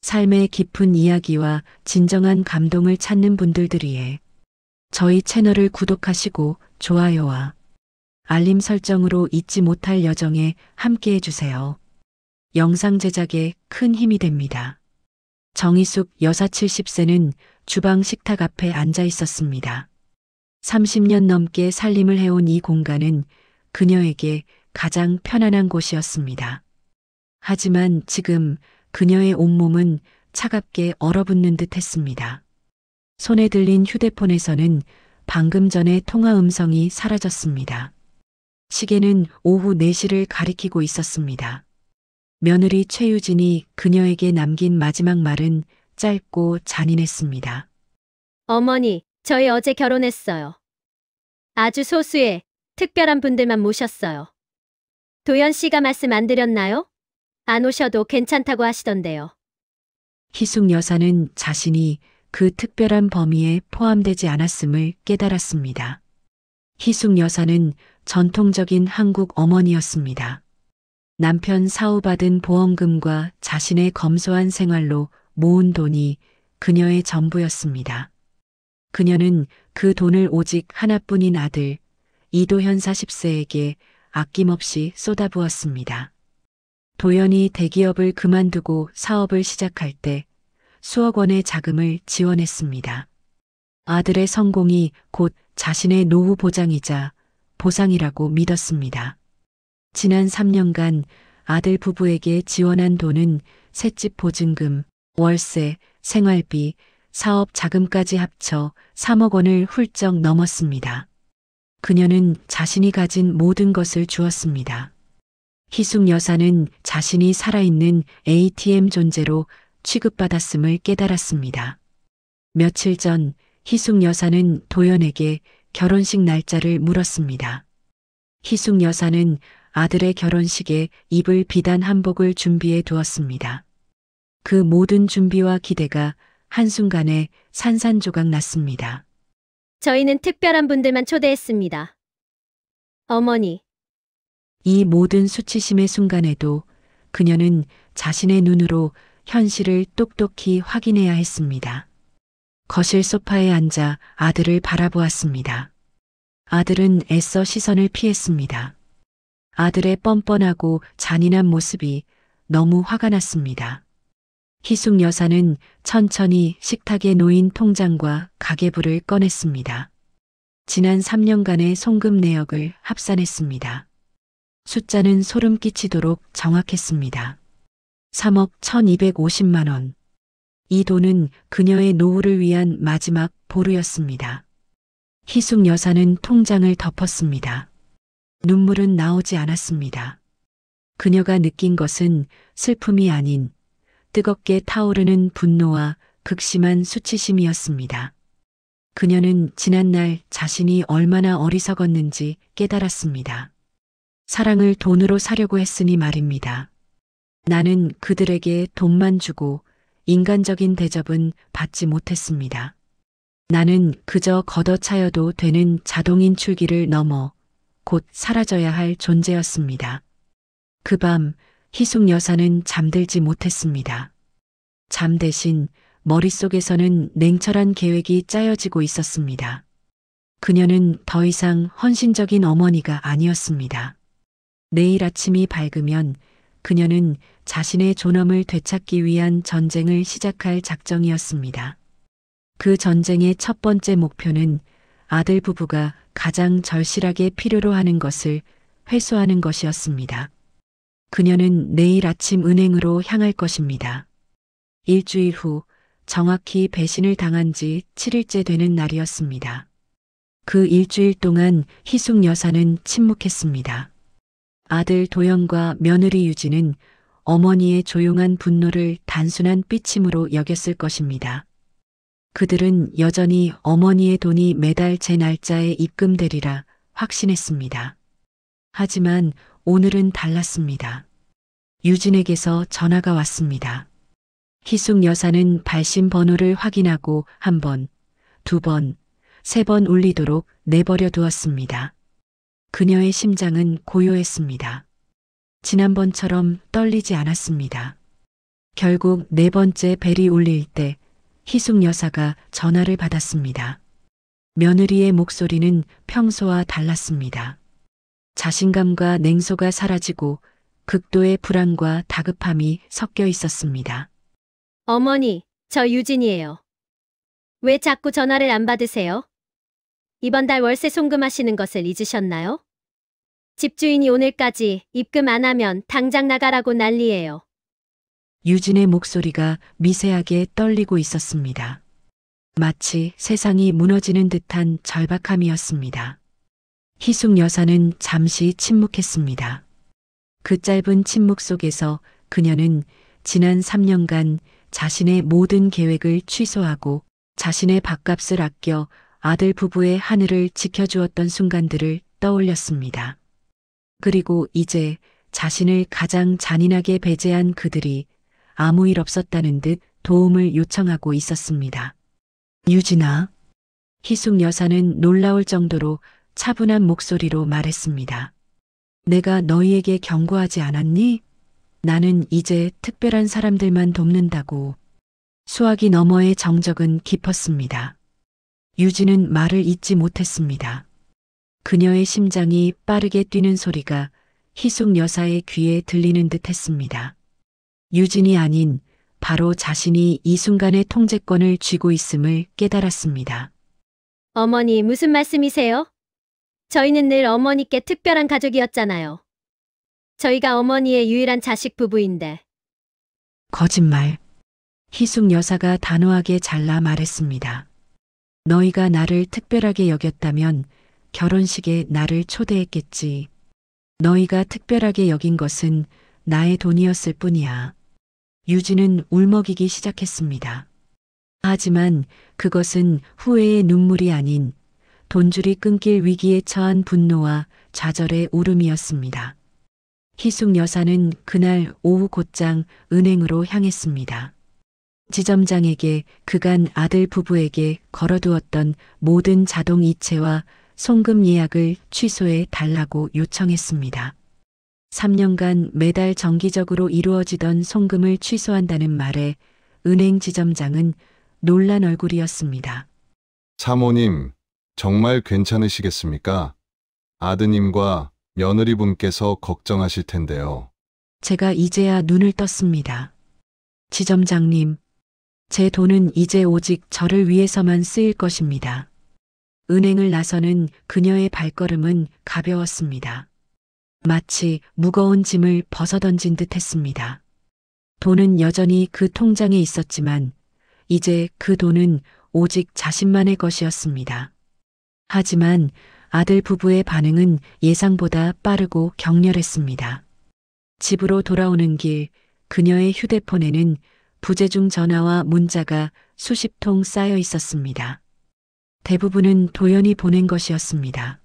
삶의 깊은 이야기와 진정한 감동을 찾는 분들들 위해 저희 채널을 구독하시고 좋아요와 알림 설정으로 잊지 못할 여정에 함께 해주세요. 영상 제작에 큰 힘이 됩니다. 정희숙 여사 70세는 주방 식탁 앞에 앉아 있었습니다. 30년 넘게 살림을 해온 이 공간은 그녀에게 가장 편안한 곳이었습니다. 하지만 지금 그녀의 온몸은 차갑게 얼어붙는 듯 했습니다. 손에 들린 휴대폰에서는 방금 전에 통화 음성이 사라졌습니다. 시계는 오후 4시를 가리키고 있었습니다. 며느리 최유진이 그녀에게 남긴 마지막 말은 짧고 잔인했습니다. 어머니, 저희 어제 결혼했어요. 아주 소수의 특별한 분들만 모셨어요. 도연 씨가 말씀 안 드렸나요? 안 오셔도 괜찮다고 하시던데요. 희숙 여사는 자신이 그 특별한 범위에 포함되지 않았음을 깨달았습니다. 희숙 여사는 전통적인 한국 어머니였습니다. 남편 사후받은 보험금과 자신의 검소한 생활로 모은 돈이 그녀의 전부였습니다. 그녀는 그 돈을 오직 하나뿐인 아들 이도현 40세에게 아낌없이 쏟아부었습니다. 도연이 대기업을 그만두고 사업을 시작할 때 수억 원의 자금을 지원했습니다. 아들의 성공이 곧 자신의 노후 보장이자 보상이라고 믿었습니다. 지난 3년간 아들 부부에게 지원한 돈은 셋집 보증금, 월세, 생활비, 사업 자금까지 합쳐 3억 원을 훌쩍 넘었습니다. 그녀는 자신이 가진 모든 것을 주었습니다. 희숙 여사는 자신이 살아있는 ATM 존재로 취급받았음을 깨달았습니다. 며칠 전 희숙 여사는 도연에게 결혼식 날짜를 물었습니다. 희숙 여사는 아들의 결혼식에 입을 비단 한복을 준비해 두었습니다. 그 모든 준비와 기대가 한순간에 산산조각 났습니다. 저희는 특별한 분들만 초대했습니다. 어머니, 이 모든 수치심의 순간에도 그녀는 자신의 눈으로 현실을 똑똑히 확인해야 했습니다. 거실 소파에 앉아 아들을 바라보았습니다. 아들은 애써 시선을 피했습니다. 아들의 뻔뻔하고 잔인한 모습이 너무 화가 났습니다. 희숙 여사는 천천히 식탁에 놓인 통장과 가계부를 꺼냈습니다. 지난 3년간의 송금 내역을 합산했습니다. 숫자는 소름 끼치도록 정확했습니다. 3억 1250만 원. 이 돈은 그녀의 노후를 위한 마지막 보루였습니다. 희숙 여사는 통장을 덮었습니다. 눈물은 나오지 않았습니다. 그녀가 느낀 것은 슬픔이 아닌 뜨겁게 타오르는 분노와 극심한 수치심이었습니다. 그녀는 지난날 자신이 얼마나 어리석었는지 깨달았습니다. 사랑을 돈으로 사려고 했으니 말입니다. 나는 그들에게 돈만 주고 인간적인 대접은 받지 못했습니다. 나는 그저 걷어차여도 되는 자동인 출기를 넘어 곧 사라져야 할 존재였습니다. 그 밤 희숙 여사는 잠들지 못했습니다. 잠 대신 머릿속에서는 냉철한 계획이 짜여지고 있었습니다. 그녀는 더 이상 헌신적인 어머니가 아니었습니다. 내일 아침이 밝으면 그녀는 자신의 존엄을 되찾기 위한 전쟁을 시작할 작정이었습니다. 그 전쟁의 첫 번째 목표는 아들 부부가 가장 절실하게 필요로 하는 것을 회수하는 것이었습니다. 그녀는 내일 아침 은행으로 향할 것입니다. 일주일 후 정확히 배신을 당한 지 7일째 되는 날이었습니다. 그 일주일 동안 희숙 여사는 침묵했습니다. 아들 도연과 며느리 유진은 어머니의 조용한 분노를 단순한 삐침으로 여겼을 것입니다. 그들은 여전히 어머니의 돈이 매달 제 날짜에 입금되리라 확신했습니다. 하지만 오늘은 달랐습니다. 유진에게서 전화가 왔습니다. 희숙 여사는 발신 번호를 확인하고 한 번, 두 번, 세 번 울리도록 내버려 두었습니다. 그녀의 심장은 고요했습니다. 지난번처럼 떨리지 않았습니다. 결국 네 번째 벨이 울릴 때 희숙 여사가 전화를 받았습니다. 며느리의 목소리는 평소와 달랐습니다. 자신감과 냉소가 사라지고 극도의 불안과 다급함이 섞여 있었습니다. 어머니, 저 유진이에요. 왜 자꾸 전화를 안 받으세요? 이번 달 월세 송금하시는 것을 잊으셨나요? 집주인이 오늘까지 입금 안 하면 당장 나가라고 난리예요. 유진의 목소리가 미세하게 떨리고 있었습니다. 마치 세상이 무너지는 듯한 절박함이었습니다. 희숙 여사는 잠시 침묵했습니다. 그 짧은 침묵 속에서 그녀는 지난 3년간 자신의 모든 계획을 취소하고 자신의 밥값을 아껴 아들 부부의 하늘을 지켜주었던 순간들을 떠올렸습니다. 그리고 이제 자신을 가장 잔인하게 배제한 그들이 아무 일 없었다는 듯 도움을 요청하고 있었습니다. 유진아, 희숙 여사는 놀라울 정도로 차분한 목소리로 말했습니다. 내가 너희에게 경고하지 않았니? 나는 이제 특별한 사람들만 돕는다고. 수화기 너머의 정적은 깊었습니다. 유진은 말을 잇지 못했습니다. 그녀의 심장이 빠르게 뛰는 소리가 희숙 여사의 귀에 들리는 듯 했습니다. 유진이 아닌 바로 자신이 이 순간의 통제권을 쥐고 있음을 깨달았습니다. 어머니, 무슨 말씀이세요? 저희는 늘 어머니께 특별한 가족이었잖아요. 저희가 어머니의 유일한 자식 부부인데. 거짓말. 희숙 여사가 단호하게 잘라 말했습니다. 너희가 나를 특별하게 여겼다면 결혼식에 나를 초대했겠지. 너희가 특별하게 여긴 것은 나의 돈이었을 뿐이야. 유진은 울먹이기 시작했습니다. 하지만 그것은 후회의 눈물이 아닌 돈줄이 끊길 위기에 처한 분노와 좌절의 울음이었습니다. 희숙 여사는 그날 오후 곧장 은행으로 향했습니다. 지점장에게 그간 아들 부부에게 걸어두었던 모든 자동 이체와 송금 예약을 취소해 달라고 요청했습니다. 3년간 매달 정기적으로 이루어지던 송금을 취소한다는 말에 은행 지점장은 놀란 얼굴이었습니다. 사모님, 정말 괜찮으시겠습니까? 아드님과 며느리분께서 걱정하실 텐데요. 제가 이제야 눈을 떴습니다. 지점장님, 제 돈은 이제 오직 저를 위해서만 쓰일 것입니다. 은행을 나서는 그녀의 발걸음은 가벼웠습니다. 마치 무거운 짐을 벗어던진 듯 했습니다. 돈은 여전히 그 통장에 있었지만 이제 그 돈은 오직 자신만의 것이었습니다. 하지만 아들 부부의 반응은 예상보다 빠르고 격렬했습니다. 집으로 돌아오는 길 그녀의 휴대폰에는 부재중 전화와 문자가 수십 통 쌓여 있었습니다. 대부분은 도연이 보낸 것이었습니다.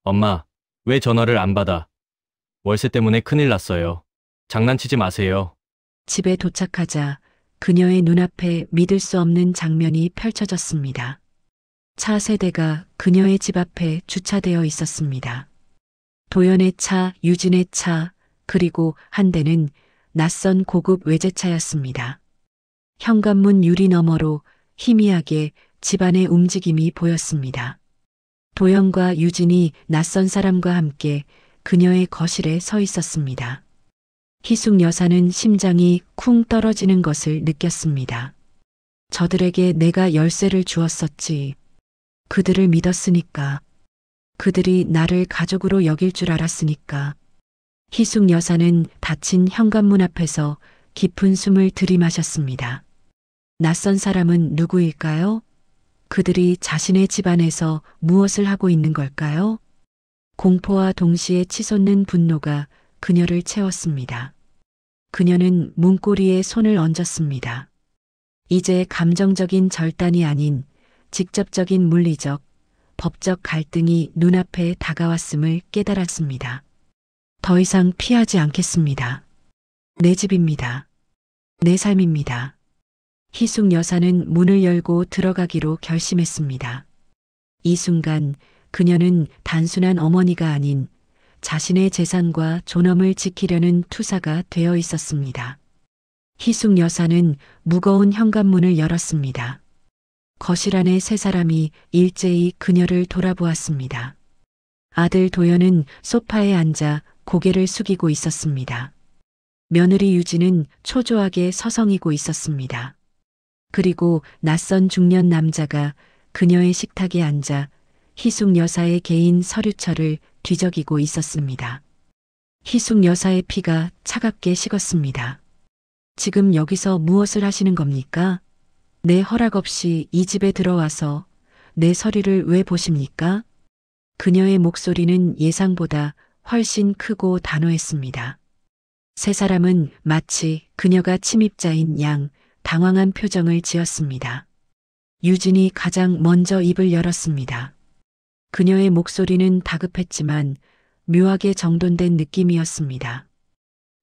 엄마, 왜 전화를 안 받아? 월세 때문에 큰일 났어요. 장난치지 마세요. 집에 도착하자 그녀의 눈앞에 믿을 수 없는 장면이 펼쳐졌습니다. 차 세 대가 그녀의 집 앞에 주차되어 있었습니다. 도연의 차, 유진의 차, 그리고 한 대는 낯선 고급 외제차였습니다. 현관문 유리 너머로 희미하게 집안의 움직임이 보였습니다. 도연과 유진이 낯선 사람과 함께 그녀의 거실에 서 있었습니다. 희숙 여사는 심장이 쿵 떨어지는 것을 느꼈습니다. 저들에게 내가 열쇠를 주었었지. 그들을 믿었으니까. 그들이 나를 가족으로 여길 줄 알았으니까. 희숙 여사는 닫힌 현관문 앞에서 깊은 숨을 들이마셨습니다. 낯선 사람은 누구일까요? 그들이 자신의 집안에서 무엇을 하고 있는 걸까요? 공포와 동시에 치솟는 분노가 그녀를 채웠습니다. 그녀는 문고리에 손을 얹었습니다. 이제 감정적인 절단이 아닌 직접적인 물리적, 법적 갈등이 눈앞에 다가왔음을 깨달았습니다. 더 이상 피하지 않겠습니다. 내 집입니다. 내 삶입니다. 희숙 여사는 문을 열고 들어가기로 결심했습니다. 이 순간 그녀는 단순한 어머니가 아닌 자신의 재산과 존엄을 지키려는 투사가 되어 있었습니다. 희숙 여사는 무거운 현관문을 열었습니다. 거실 안에 세 사람이 일제히 그녀를 돌아보았습니다. 아들 도연은 소파에 앉아 고개를 숙이고 있었습니다. 며느리 유진은 초조하게 서성이고 있었습니다. 그리고 낯선 중년 남자가 그녀의 식탁에 앉아 희숙 여사의 개인 서류처를 뒤적이고 있었습니다. 희숙 여사의 피가 차갑게 식었습니다. 지금 여기서 무엇을 하시는 겁니까? 내 허락 없이 이 집에 들어와서 내 서류를 왜 보십니까? 그녀의 목소리는 예상보다 훨씬 크고 단호했습니다. 세 사람은 마치 그녀가 침입자인 양 당황한 표정을 지었습니다. 유진이 가장 먼저 입을 열었습니다. 그녀의 목소리는 다급했지만 묘하게 정돈된 느낌이었습니다.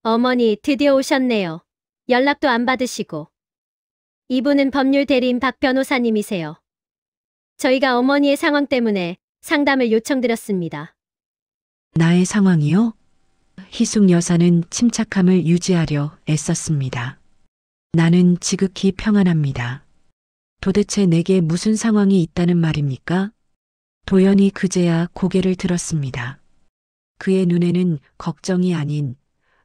어머니, 드디어 오셨네요. 연락도 안 받으시고. 이분은 법률 대리인 박 변호사님이세요. 저희가 어머니의 상황 때문에 상담을 요청드렸습니다. 나의 상황이요? 희숙 여사는 침착함을 유지하려 애썼습니다. 나는 지극히 평안합니다. 도대체 내게 무슨 상황이 있다는 말입니까? 도연이 그제야 고개를 들었습니다. 그의 눈에는 걱정이 아닌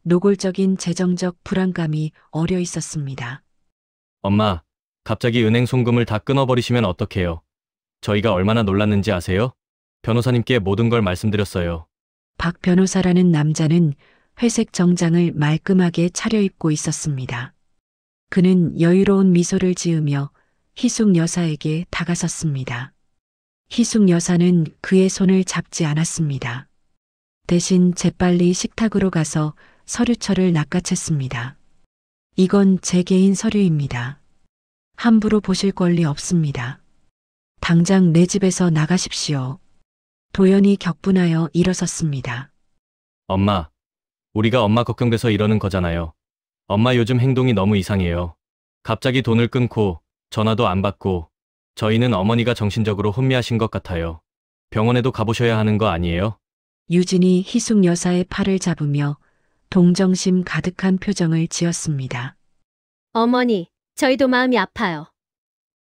노골적인 재정적 불안감이 어려 있었습니다. 엄마, 갑자기 은행 송금을 다 끊어버리시면 어떡해요? 저희가 얼마나 놀랐는지 아세요? 변호사님께 모든 걸 말씀드렸어요. 박 변호사라는 남자는 회색 정장을 말끔하게 차려입고 있었습니다. 그는 여유로운 미소를 지으며 희숙 여사에게 다가섰습니다. 희숙 여사는 그의 손을 잡지 않았습니다. 대신 재빨리 식탁으로 가서 서류철을 낚아챘습니다. 이건 제 개인 서류입니다. 함부로 보실 권리 없습니다. 당장 내 집에서 나가십시오. 도연이 격분하여 일어섰습니다. 엄마, 우리가 엄마 걱정돼서 이러는 거잖아요. 엄마 요즘 행동이 너무 이상해요. 갑자기 돈을 끊고 전화도 안 받고 저희는 어머니가 정신적으로 혼미하신 것 같아요. 병원에도 가보셔야 하는 거 아니에요? 유진이 희숙 여사의 팔을 잡으며 동정심 가득한 표정을 지었습니다. 어머니, 저희도 마음이 아파요.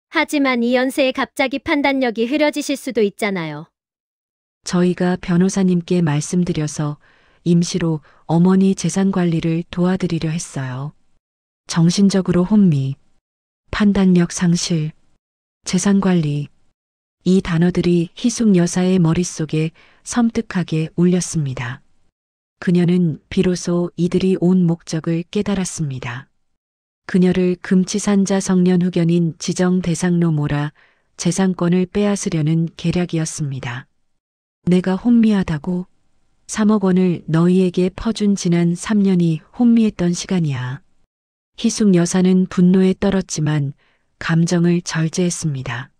하지만 이 연세에 갑자기 판단력이 흐려지실 수도 있잖아요. 저희가 변호사님께 말씀드려서 임시로 어머니 재산 관리를 도와드리려 했어요. 정신적으로 혼미, 판단력 상실, 재산 관리. 이 단어들이 희숙 여사의 머릿속에 섬뜩하게 울렸습니다. 그녀는 비로소 이들이 온 목적을 깨달았습니다. 그녀를 금치산자 성년 후견인 지정 대상로 몰아 재산권을 빼앗으려는 계략이었습니다. 내가 혼미하다고? 3억 원을 너희에게 퍼준 지난 3년이 혼미했던 시간이야. 희숙 여사는 분노에 떨었지만 감정을 절제했습니다.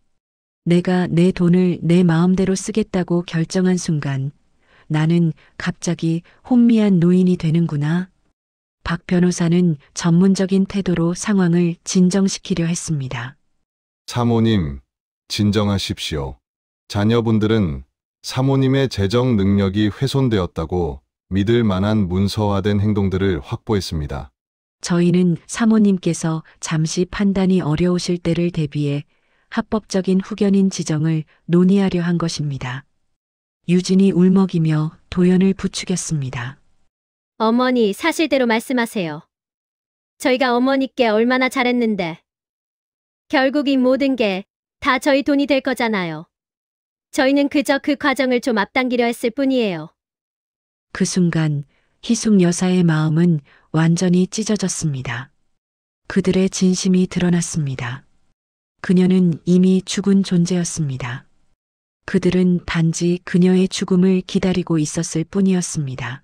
내가 내 돈을 내 마음대로 쓰겠다고 결정한 순간 나는 갑자기 혼미한 노인이 되는구나. 박 변호사는 전문적인 태도로 상황을 진정시키려 했습니다. 사모님, 진정하십시오. 자녀분들은 사모님의 재정 능력이 훼손되었다고 믿을 만한 문서화된 행동들을 확보했습니다. 저희는 사모님께서 잠시 판단이 어려우실 때를 대비해 합법적인 후견인 지정을 논의하려 한 것입니다. 유진이 울먹이며 도연을 부추겼습니다. 어머니, 사실대로 말씀하세요. 저희가 어머니께 얼마나 잘했는데. 결국 이 모든 게 다 저희 돈이 될 거잖아요. 저희는 그저 그 과정을 좀 앞당기려 했을 뿐이에요. 그 순간 희숙 여사의 마음은 완전히 찢어졌습니다. 그들의 진심이 드러났습니다. 그녀는 이미 죽은 존재였습니다. 그들은 단지 그녀의 죽음을 기다리고 있었을 뿐이었습니다.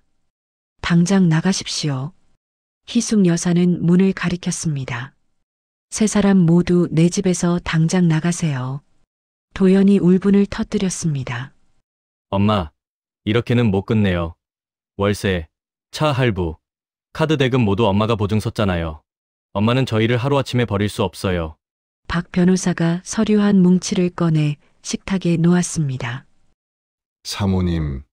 당장 나가십시오. 희숙 여사는 문을 가리켰습니다. 세 사람 모두 내 집에서 당장 나가세요. 도연이 울분을 터뜨렸습니다. 엄마, 이렇게는 못 끝내요. 월세, 차 할부, 카드 대금 모두 엄마가 보증 섰잖아요. 엄마는 저희를 하루아침에 버릴 수 없어요. 박 변호사가 서류 한 뭉치를 꺼내 식탁에 놓았습니다. 사모님,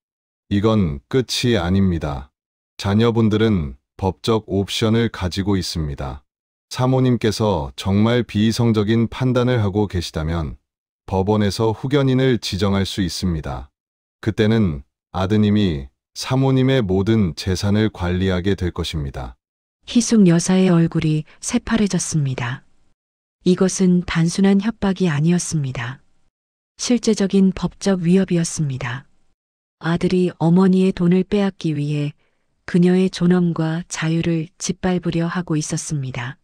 이건 끝이 아닙니다. 자녀분들은 법적 옵션을 가지고 있습니다. 사모님께서 정말 비이성적인 판단을 하고 계시다면 법원에서 후견인을 지정할 수 있습니다. 그때는 아드님이 사모님의 모든 재산을 관리하게 될 것입니다. 희숙 여사의 얼굴이 새파래졌습니다. 이것은 단순한 협박이 아니었습니다. 실제적인 법적 위협이었습니다. 아들이 어머니의 돈을 빼앗기 위해 그녀의 존엄과 자유를 짓밟으려 하고 있었습니다.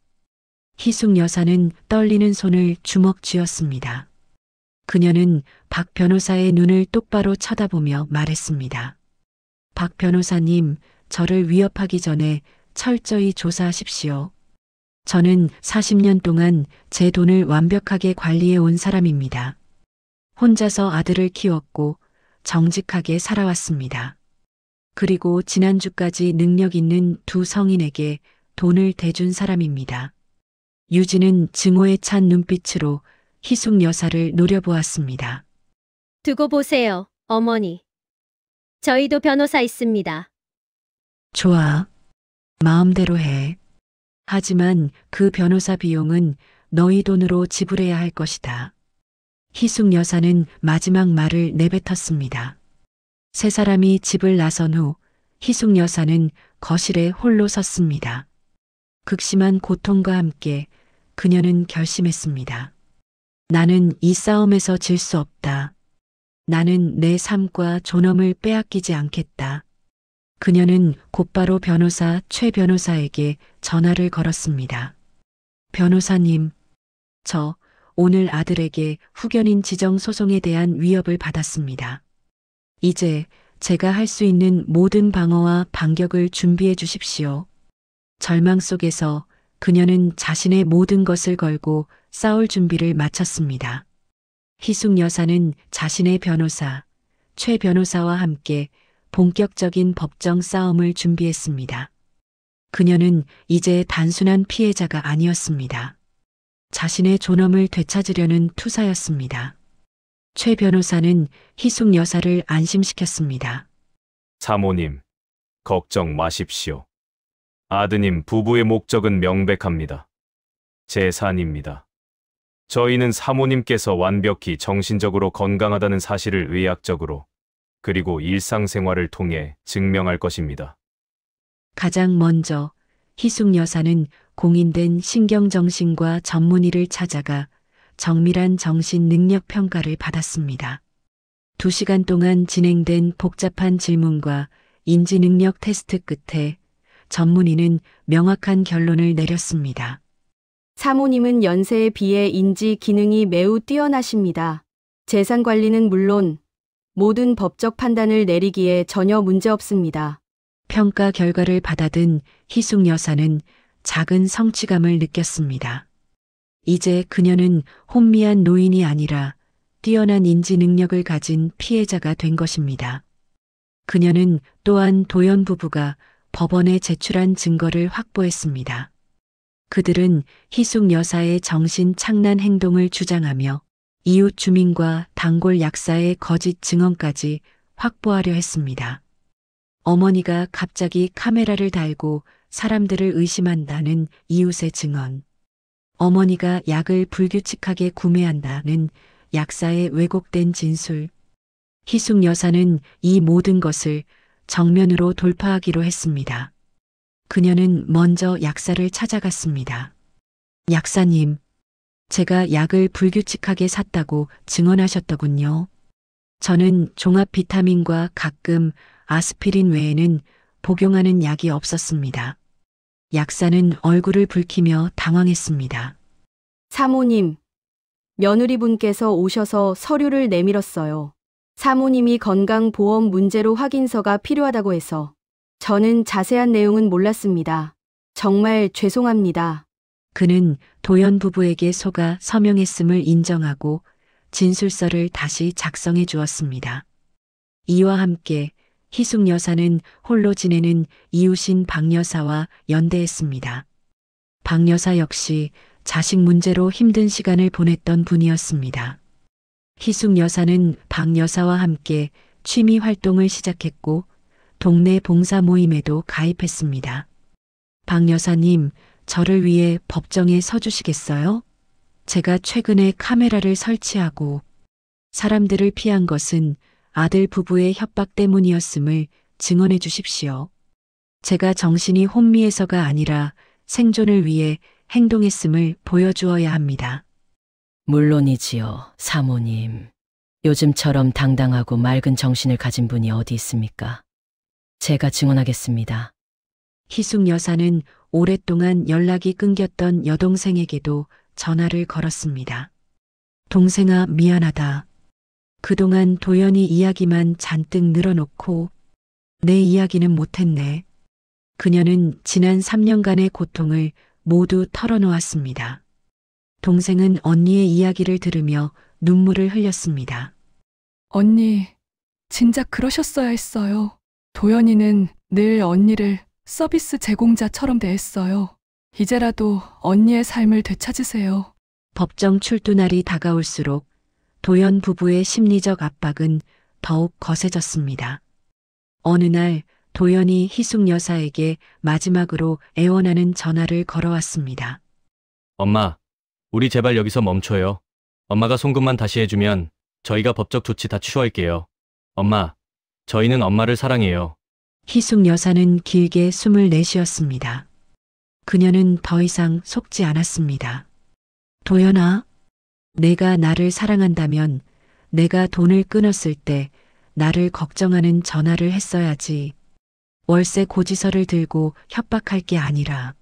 희숙 여사는 떨리는 손을 주먹 쥐었습니다. 그녀는 박 변호사의 눈을 똑바로 쳐다보며 말했습니다. 박 변호사님, 저를 위협하기 전에 철저히 조사하십시오. 저는 40년 동안 제 돈을 완벽하게 관리해 온 사람입니다. 혼자서 아들을 키웠고 정직하게 살아왔습니다. 그리고 지난주까지 능력 있는 두 성인에게 돈을 대준 사람입니다. 유진은 증오에 찬 눈빛으로 희숙 여사를 노려보았습니다. 두고 보세요, 어머니. 저희도 변호사 있습니다. 좋아. 마음대로 해. 하지만 그 변호사 비용은 너희 돈으로 지불해야 할 것이다. 희숙 여사는 마지막 말을 내뱉었습니다. 세 사람이 집을 나선 후 희숙 여사는 거실에 홀로 섰습니다. 극심한 고통과 함께 그녀는 결심했습니다. 나는 이 싸움에서 질 수 없다. 나는 내 삶과 존엄을 빼앗기지 않겠다. 그녀는 곧바로 변호사 최 변호사에게 전화를 걸었습니다. 변호사님, 저 오늘 아들에게 후견인 지정 소송에 대한 위협을 받았습니다. 이제 제가 할 수 있는 모든 방어와 반격을 준비해 주십시오. 절망 속에서 그녀는 자신의 모든 것을 걸고 싸울 준비를 마쳤습니다. 희숙 여사는 자신의 변호사, 최 변호사와 함께 본격적인 법정 싸움을 준비했습니다. 그녀는 이제 단순한 피해자가 아니었습니다. 자신의 존엄을 되찾으려는 투사였습니다. 최 변호사는 희숙 여사를 안심시켰습니다. 사모님, 걱정 마십시오. 아드님 부부의 목적은 명백합니다. 재산입니다. 저희는 사모님께서 완벽히 정신적으로 건강하다는 사실을 의학적으로 그리고 일상생활을 통해 증명할 것입니다. 가장 먼저 희숙 여사는 공인된 신경정신과 전문의를 찾아가 정밀한 정신 능력 평가를 받았습니다. 2시간 동안 진행된 복잡한 질문과 인지 능력 테스트 끝에 전문의는 명확한 결론을 내렸습니다. 사모님은 연세에 비해 인지 기능이 매우 뛰어나십니다. 재산 관리는 물론 모든 법적 판단을 내리기에 전혀 문제 없습니다. 평가 결과를 받아든 희숙 여사는 작은 성취감을 느꼈습니다. 이제 그녀는 혼미한 노인이 아니라 뛰어난 인지 능력을 가진 피해자가 된 것입니다. 그녀는 또한 도연 부부가 법원에 제출한 증거를 확보했습니다. 그들은 희숙 여사의 정신 착란 행동을 주장하며 이웃 주민과 단골 약사의 거짓 증언까지 확보하려 했습니다. 어머니가 갑자기 카메라를 달고 사람들을 의심한다는 이웃의 증언. 어머니가 약을 불규칙하게 구매한다는 약사의 왜곡된 진술. 희숙 여사는 이 모든 것을 정면으로 돌파하기로 했습니다. 그녀는 먼저 약사를 찾아갔습니다. 약사님, 제가 약을 불규칙하게 샀다고 증언하셨더군요. 저는 종합 비타민과 가끔 아스피린 외에는 복용하는 약이 없었습니다. 약사는 얼굴을 붉히며 당황했습니다. 사모님, 며느리분께서 오셔서 서류를 내밀었어요. 사모님이 건강보험 문제로 확인서가 필요하다고 해서 저는 자세한 내용은 몰랐습니다. 정말 죄송합니다. 그는 도연 부부에게 속아 서명했음을 인정하고 진술서를 다시 작성해 주었습니다. 이와 함께 희숙 여사는 홀로 지내는 이웃인 박 여사와 연대했습니다. 박 여사 역시 자식 문제로 힘든 시간을 보냈던 분이었습니다. 희숙 여사는 박 여사와 함께 취미 활동을 시작했고 동네 봉사 모임에도 가입했습니다. 박 여사님, 저를 위해 법정에 서주시겠어요? 제가 최근에 카메라를 설치하고 사람들을 피한 것은 아들 부부의 협박 때문이었음을 증언해 주십시오. 제가 정신이 혼미해서가 아니라 생존을 위해 행동했음을 보여주어야 합니다. 물론이지요, 사모님. 요즘처럼 당당하고 맑은 정신을 가진 분이 어디 있습니까? 제가 증언하겠습니다. 희숙 여사는 오랫동안 연락이 끊겼던 여동생에게도 전화를 걸었습니다. 동생아, 미안하다. 그동안 도연이 이야기만 잔뜩 늘어놓고 내 이야기는 못했네. 그녀는 지난 3년간의 고통을 모두 털어놓았습니다. 동생은 언니의 이야기를 들으며 눈물을 흘렸습니다. 언니, 진작 그러셨어야 했어요. 도연이는 늘 언니를 서비스 제공자처럼 대했어요. 이제라도 언니의 삶을 되찾으세요. 법정 출두 날이 다가올수록 도연 부부의 심리적 압박은 더욱 거세졌습니다. 어느 날 도연이 희숙 여사에게 마지막으로 애원하는 전화를 걸어왔습니다. 엄마, 우리 제발 여기서 멈춰요. 엄마가 송금만 다시 해주면 저희가 법적 조치 다 취소할게요. 엄마, 저희는 엄마를 사랑해요. 희숙 여사는 길게 숨을 내쉬었습니다. 그녀는 더 이상 속지 않았습니다. 도연아, 내가 나를 사랑한다면 내가 돈을 끊었을 때 나를 걱정하는 전화를 했어야지. 월세 고지서를 들고 협박할 게 아니라.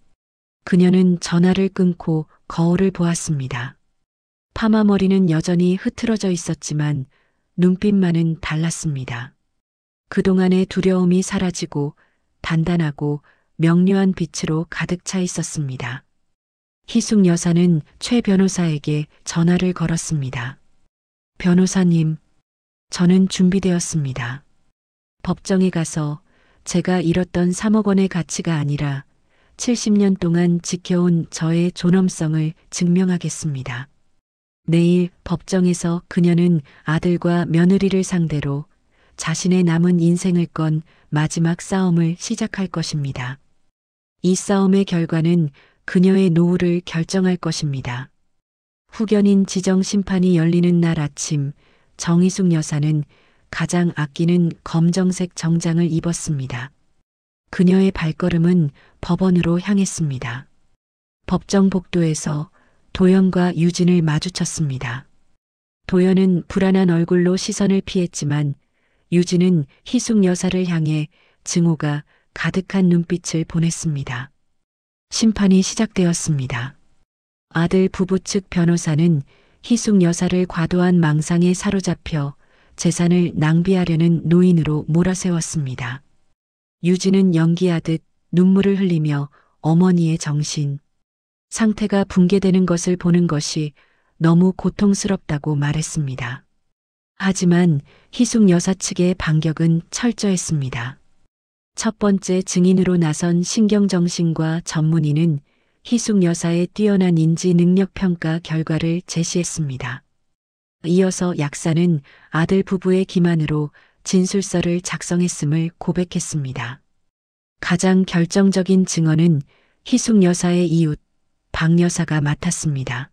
그녀는 전화를 끊고 거울을 보았습니다. 파마머리는 여전히 흐트러져 있었지만 눈빛만은 달랐습니다. 그동안의 두려움이 사라지고 단단하고 명료한 빛으로 가득 차 있었습니다. 희숙 여사는 최 변호사에게 전화를 걸었습니다. 변호사님, 저는 준비되었습니다. 법정에 가서 제가 잃었던 3억 원의 가치가 아니라 70년 동안 지켜온 저의 존엄성을 증명하겠습니다. 내일 법정에서 그녀는 아들과 며느리를 상대로 자신의 남은 인생을 건 마지막 싸움을 시작할 것입니다. 이 싸움의 결과는 그녀의 노후를 결정할 것입니다. 후견인 지정 심판이 열리는 날 아침, 정희숙 여사는 가장 아끼는 검정색 정장을 입었습니다. 그녀의 발걸음은 법원으로 향했습니다. 법정 복도에서 도연과 유진을 마주쳤습니다. 도연은 불안한 얼굴로 시선을 피했지만 유진은 희숙 여사를 향해 증오가 가득한 눈빛을 보냈습니다. 심판이 시작되었습니다. 아들 부부 측 변호사는 희숙 여사를 과도한 망상에 사로잡혀 재산을 낭비하려는 노인으로 몰아세웠습니다. 유진은 연기하듯 눈물을 흘리며 어머니의 정신, 상태가 붕괴되는 것을 보는 것이 너무 고통스럽다고 말했습니다. 하지만 희숙 여사 측의 반격은 철저했습니다. 첫 번째 증인으로 나선 신경정신과 전문의는 희숙 여사의 뛰어난 인지 능력 평가 결과를 제시했습니다. 이어서 약사는 아들 부부의 기만으로 진술서를 작성했음을 고백했습니다. 가장 결정적인 증언은 희숙 여사의 이웃, 박 여사가 맡았습니다.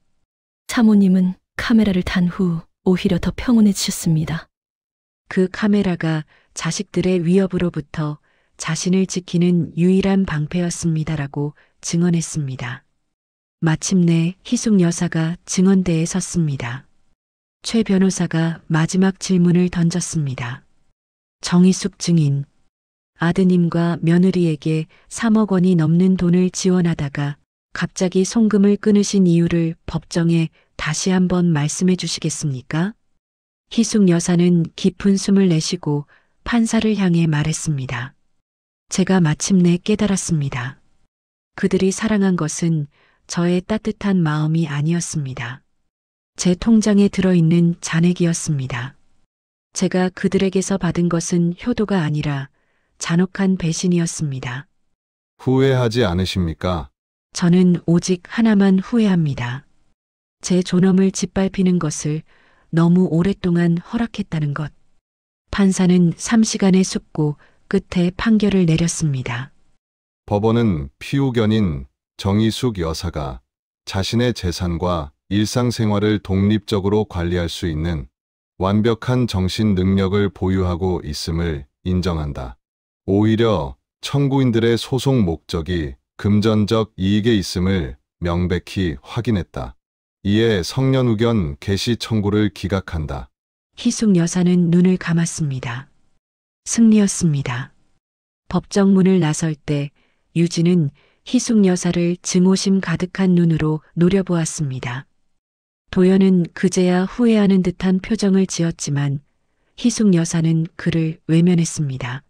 사모님은 카메라를 단 후 오히려 더 평온해지셨습니다. 그 카메라가 자식들의 위협으로부터 자신을 지키는 유일한 방패였습니다라고 증언했습니다. 마침내 희숙 여사가 증언대에 섰습니다. 최 변호사가 마지막 질문을 던졌습니다. 정희숙 증인, 아드님과 며느리에게 3억 원이 넘는 돈을 지원하다가 갑자기 송금을 끊으신 이유를 법정에 다시 한번 말씀해 주시겠습니까? 희숙 여사는 깊은 숨을 내쉬고 판사를 향해 말했습니다. 제가 마침내 깨달았습니다. 그들이 사랑한 것은 저의 따뜻한 마음이 아니었습니다. 제 통장에 들어있는 잔액이었습니다. 제가 그들에게서 받은 것은 효도가 아니라 잔혹한 배신이었습니다. 후회하지 않으십니까? 저는 오직 하나만 후회합니다. 제 존엄을 짓밟히는 것을 너무 오랫동안 허락했다는 것. 판사는 3시간의 숙고 끝에 판결을 내렸습니다. 법원은 피후견인 정희숙 여사가 자신의 재산과 일상생활을 독립적으로 관리할 수 있는 완벽한 정신 능력을 보유하고 있음을 인정한다. 오히려 청구인들의 소송 목적이 금전적 이익에 있음을 명백히 확인했다. 이에 성년후견 개시 청구를 기각한다. 희숙 여사는 눈을 감았습니다. 승리였습니다. 법정문을 나설 때 유진은 희숙 여사를 증오심 가득한 눈으로 노려보았습니다. 도연은 그제야 후회하는 듯한 표정을 지었지만 희숙 여사는 그를 외면했습니다.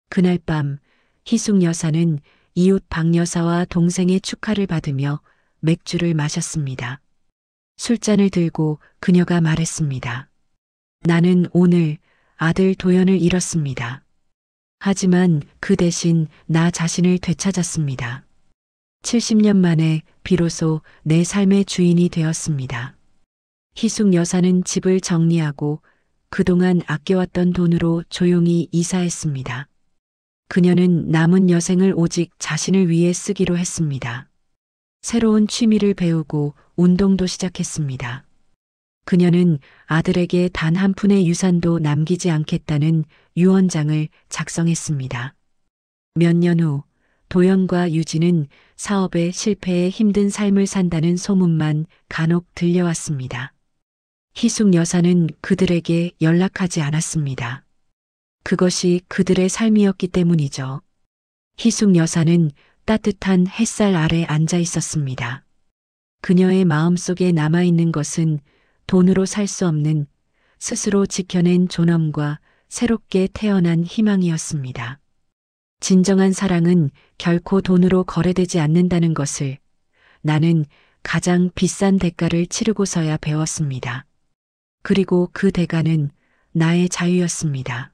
그날 밤 희숙 여사는 이웃 박 여사와 동생의 축하를 받으며 맥주를 마셨습니다. 술잔을 들고 그녀가 말했습니다. 나는 오늘 아들 도연을 잃었습니다. 하지만 그 대신 나 자신을 되찾았습니다. 70년 만에 비로소 내 삶의 주인이 되었습니다. 희숙 여사는 집을 정리하고 그동안 아껴왔던 돈으로 조용히 이사했습니다. 그녀는 남은 여생을 오직 자신을 위해 쓰기로 했습니다. 새로운 취미를 배우고 운동도 시작했습니다. 그녀는 아들에게 단 한 푼의 유산도 남기지 않겠다는 유언장을 작성했습니다. 몇 년 후 도연과 유진은 사업에 실패해 힘든 삶을 산다는 소문만 간혹 들려왔습니다. 희숙 여사는 그들에게 연락하지 않았습니다. 그것이 그들의 삶이었기 때문이죠. 희숙 여사는 따뜻한 햇살 아래 앉아 있었습니다. 그녀의 마음속에 남아있는 것은 돈으로 살 수 없는 스스로 지켜낸 존엄과 새롭게 태어난 희망이었습니다. 진정한 사랑은 결코 돈으로 거래되지 않는다는 것을 나는 가장 비싼 대가를 치르고서야 배웠습니다. 그리고 그 대가는 나의 자유였습니다.